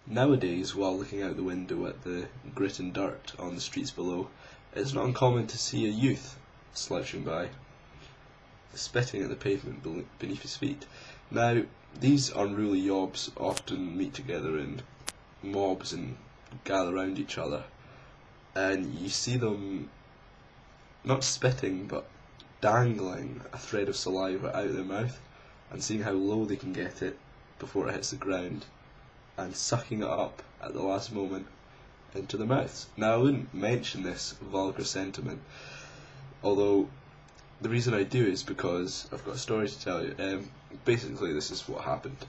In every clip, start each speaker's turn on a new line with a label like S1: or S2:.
S1: Nowadays, while looking out the window at the grit and dirt on the streets below, it's not uncommon to see a youth slouching by, spitting at the pavement beneath his feet. Now, these unruly yobs often meet together in mobs and gather around each other, and you see them not spitting but dangling a thread of saliva out of their mouth and seeing how low they can get it before it hits the ground, and sucking it up at the last moment into their mouths. Now, I wouldn't mention this vulgar sentiment, although the reason I do is because I've got a story to tell you. Basically, this is what happened.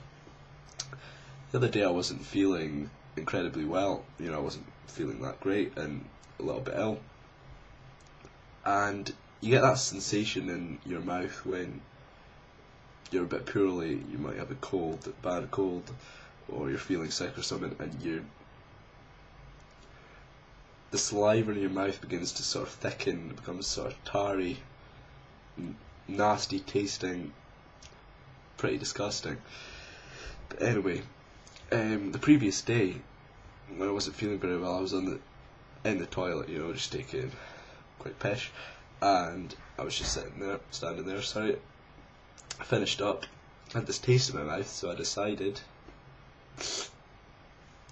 S1: The other day I wasn't feeling incredibly well, I wasn't feeling that great and a little bit ill. And you get that sensation in your mouth when you're a bit poorly. You might have a cold, a bad cold, or you're feeling sick or something, and the saliva in your mouth begins to sort of thicken, becomes sort of tarry, nasty tasting, pretty disgusting. But anyway, the previous day, when I wasn't feeling very well, I was in the toilet, just taking a quick piss, and I was just standing there, sorry. I finished up, I had this taste in my mouth, so I decided to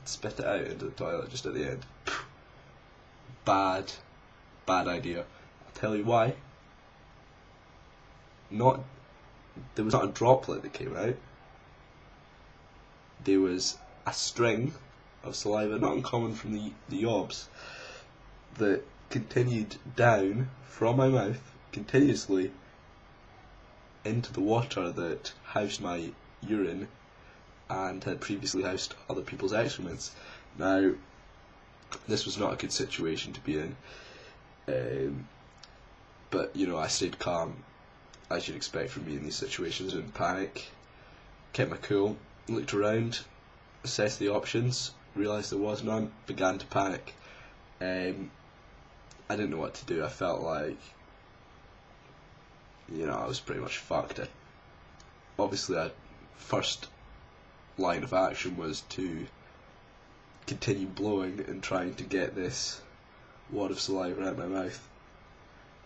S1: spit it out into the toilet just at the end. Bad idea. I'll tell you why. There was not a droplet that came out. There was a string of saliva, not uncommon from the yobs, that continued down from my mouth continuously into the water that housed my urine and had previously housed other people's excrements. Now, this was not a good situation to be in, but I stayed calm, as you'd expect from me in these situations. Didn't panic, kept my cool, looked around, assessed the options, realised there was none, began to panic. I didn't know what to do. I felt like, I was pretty much fucked. Obviously, first line of action was to continue blowing and trying to get this wad of saliva out of my mouth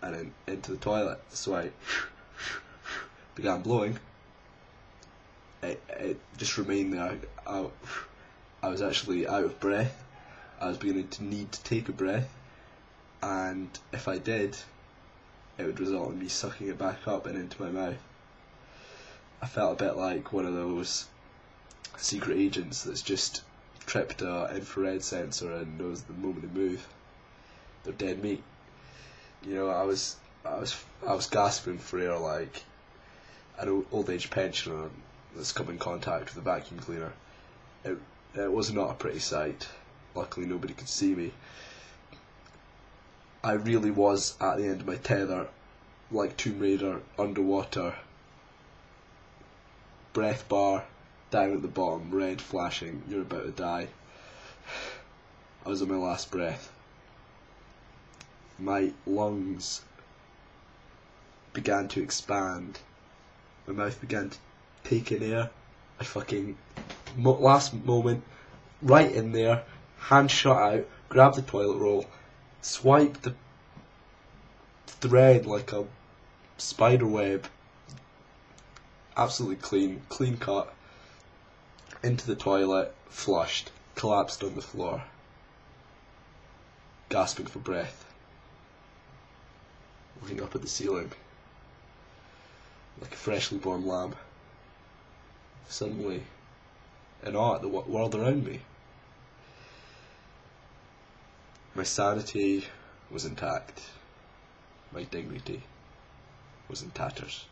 S1: and then into the toilet. So I began blowing. It just remained there. I was actually out of breath. I was beginning to need to take a breath, and if I did, it would result in me sucking it back up and into my mouth. I felt a bit like one of those secret agents that's just tripped an infrared sensor and knows the moment they move, they're dead meat. I was gasping for air like an old age pensioner that's come in contact with a vacuum cleaner. It was not a pretty sight. Luckily nobody could see me. I really was at the end of my tether, like Tomb Raider, underwater, breath bar, down at the bottom, red flashing, you're about to die. I was on my last breath. My lungs began to expand. My mouth began to take in air. I fucking, last moment, right in there, hand shot out, grab the toilet roll, swipe the thread like a spider web, absolutely clean cut, into the toilet, flushed, collapsed on the floor, gasping for breath, looking up at the ceiling like a freshly born lamb, suddenly in awe at the world around me. My sanity was intact. My dignity was in tatters.